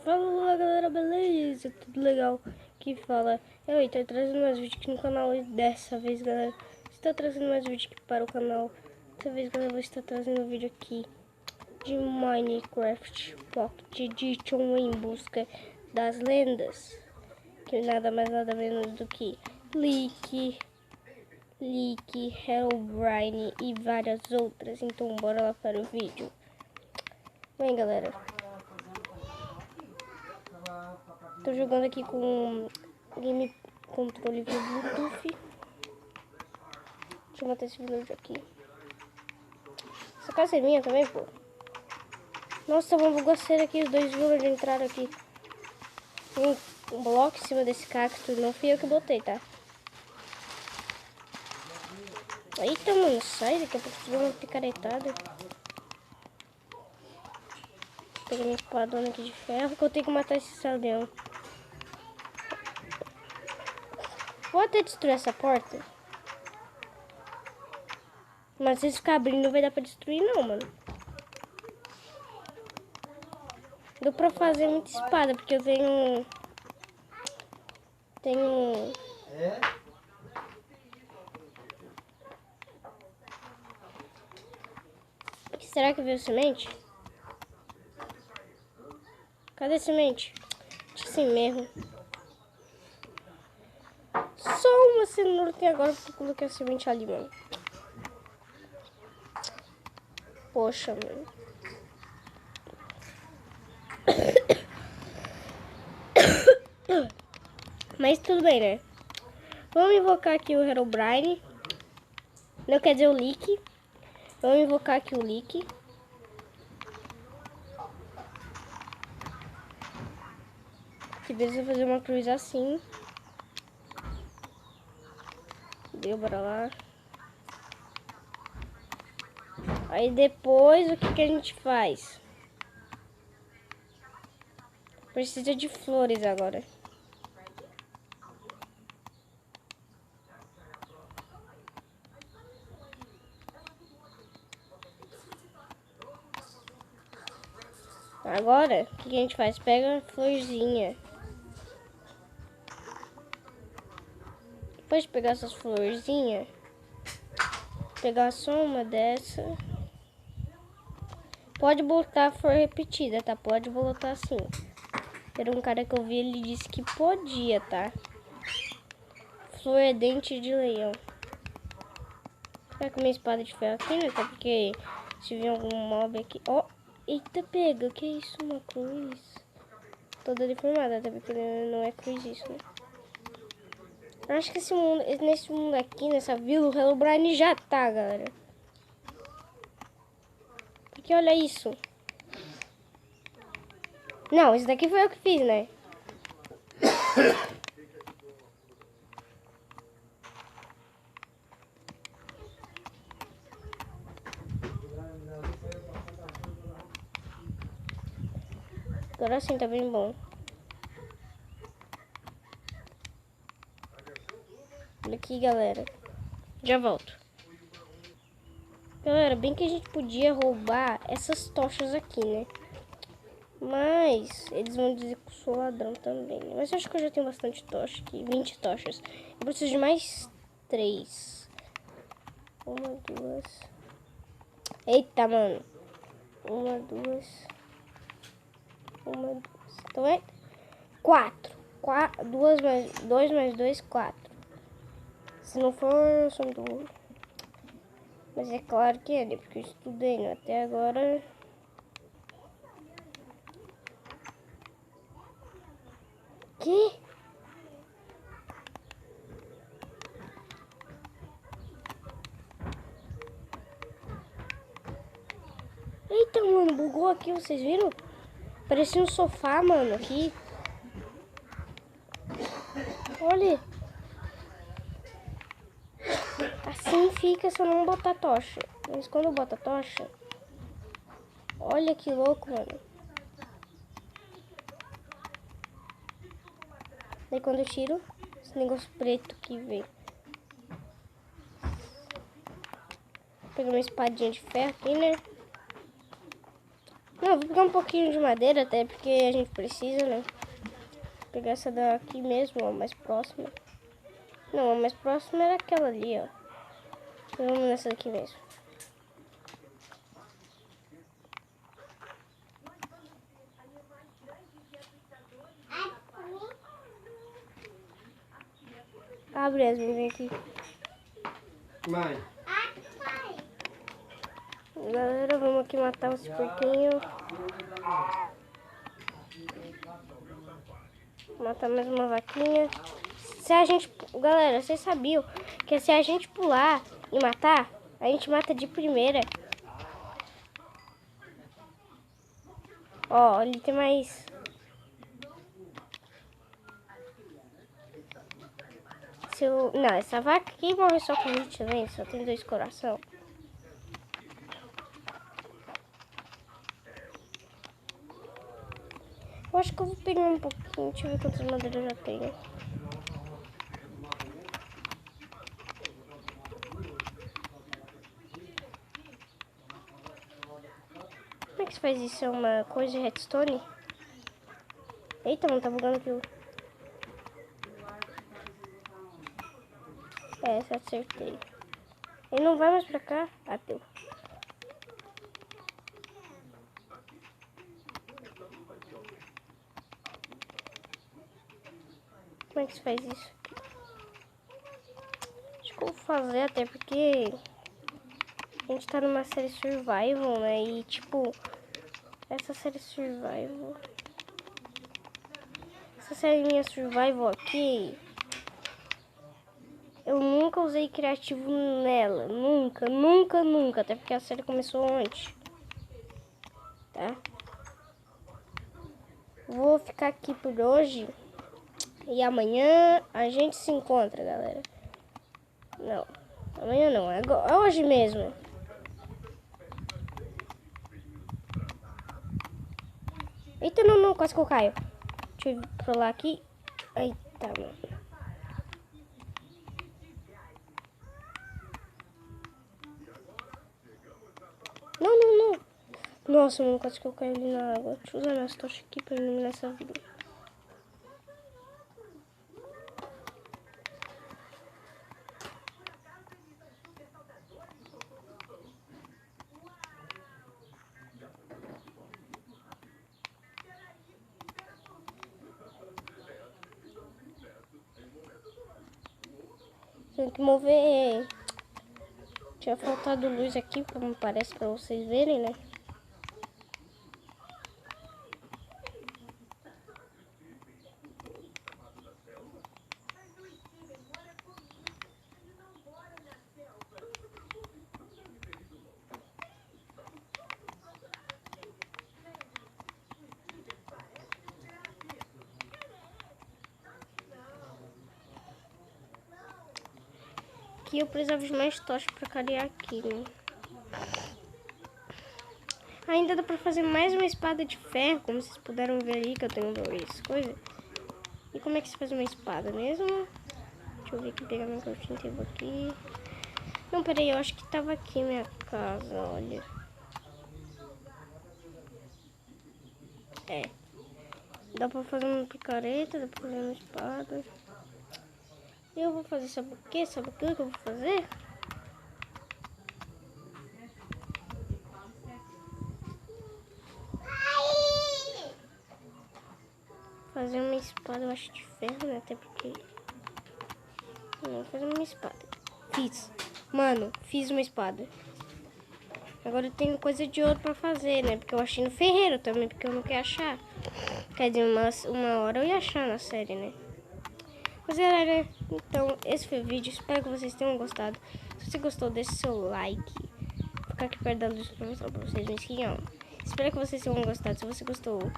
Fala galera, beleza? Tudo legal? Que fala eu tô trazendo mais vídeo aqui no canal. E dessa vez, galera, estou trazendo mais vídeo aqui para o canal. Dessa vez, galera, eu vou estar trazendo um vídeo aqui de Minecraft Pocket Edition em busca das lendas, que nada mais nada menos do que Leak, Herobrine e várias outras. Então bora lá para o vídeo. Bem, galera, tô jogando aqui com game controle via Bluetooth. Deixa eu matar esse villager aqui. Essa casa é minha também, pô. Nossa, uma bugaceira aqui. Os dois villagers entraram aqui. Um bloco em cima desse cacto. Não fui eu que botei, tá? Eita, mano, sai. Daqui a pouco você vai uma picaretada. Peguei minha espadona aqui de ferro, que eu tenho que matar esse saldeão. Vou até destruir essa porta. Mas se ficar abrindo, não vai dar pra destruir, não, mano. Deu pra fazer muita espada, porque eu tenho... Será que veio semente? Cadê a semente? Assim mesmo. Só uma cenoura tem agora, porque eu coloquei a semente ali, mano. Poxa, mano. Mas tudo bem, né? Vamos invocar aqui o Herobrine. Não, quer dizer o Leak. Vamos invocar aqui o Leak. Que beleza, fazer uma cruz assim. Deu, bora lá. Aí depois, o que a gente faz? Precisa de flores agora. Agora, o que a gente faz? Pega a florzinha. Depois de pegar essas florzinhas, pegar só uma dessa. Pode botar flor repetida, tá? Pode botar assim. Era um cara que eu vi, ele disse que podia, tá? Flor é dente de leão. Tá com minha espada de ferro aqui, né? Tá? Porque se vir algum mob aqui... Ó, eita, pega. Que isso, uma cruz? Toda deformada, até porque não é cruz isso, né? Eu acho que nesse mundo aqui, nessa vila, o Herobrine já tá, galera. Porque olha isso. Não, isso daqui foi eu que fiz, né? Agora sim, tá bem bom. Olha aqui, galera. Já volto. Galera, bem que a gente podia roubar essas tochas aqui, né? Mas eles vão dizer que eu sou ladrão também, né? Mas eu acho que eu já tenho bastante tocha aqui. 20 tochas. Eu preciso de mais 3. Uma, duas. Eita, mano. Uma, duas. Uma, duas. Então é 4. 2 mais 2, 4. Se não for, são 2. Mas é claro que é, né? Porque eu estudei, né? Até agora. Que? Eita, mano, bugou aqui, vocês viram? Parecia um sofá, mano, aqui. Olha. Assim fica se eu não botar tocha. Mas quando eu boto a tocha... Olha que louco, mano. Daí quando eu tiro, esse negócio preto que vem. Vou pegar uma espadinha de ferro aqui, né? Não, eu vou pegar um pouquinho de madeira, até porque a gente precisa, né? Vou pegar essa daqui mesmo, ó, mais próxima. Não, a mais próxima era aquela ali, ó. Então, vamos nessa daqui mesmo. Abre as vem aqui. Mãe. Galera, vamos aqui matar os porquinhos. Matar mais uma vaquinha. Se a gente... Galera, vocês sabiam que se a gente pular e matar, a gente mata de primeira. Ó, ali tem mais... Não, essa vaca aqui morre só com 20 também, só tem 2 coração. Eu acho que eu vou pegar um pouquinho, deixa eu ver quantas madeiras eu já tenho. Como é que se faz isso? É uma coisa de redstone? Eita, não tá bugando aquilo. Essa acertei. Ele não vai mais pra cá? Ah, deu. Como é que se faz isso? Acho que eu vou fazer, até porque a gente tá numa série survival, né? E tipo, essa série survival... Essa série minha survival aqui... Eu nunca usei criativo nela. Nunca, nunca, nunca. Até porque a série começou antes. Tá? Vou ficar aqui por hoje. E amanhã a gente se encontra, galera. Não, amanhã não. É hoje mesmo. Eita, não, quase que eu caio. Deixa eu pular aqui. Eita, mano. Não. Nossa, mano, quase que eu caio ali na água. Deixa eu usar minhas tochas aqui pra iluminar essa vida. Tem que mover. Tinha faltado luz aqui, como parece, pra vocês verem, né? Aqui eu precisava de mais tocha pra clarear aqui, né? Ainda dá pra fazer mais uma espada de ferro, como vocês puderam ver ali, que eu tenho essas coisas. E como é que se faz uma espada mesmo? Deixa eu ver aqui, pegar meu crafting table aqui. Não, peraí, eu acho que tava aqui minha casa, olha. É. Dá pra fazer uma picareta, dá pra fazer uma espada. Eu vou fazer, sabe o que? Sabe o que eu vou fazer? Fazer uma espada, eu acho, de ferro, né? Até porque... Não, vou fazer uma espada. Fiz. Mano, fiz uma espada. Agora eu tenho coisa de ouro pra fazer, né? Porque eu achei no ferreiro também, porque eu não quero achar. Quer dizer, uma hora eu ia achar na série, né? Mas galera, então esse foi o vídeo. Espero que vocês tenham gostado. Se você gostou, deixe seu like. Vou ficar aqui perto da luz pra mostrar pra vocês um esquinhão. Espero que vocês tenham gostado. Se você gostou,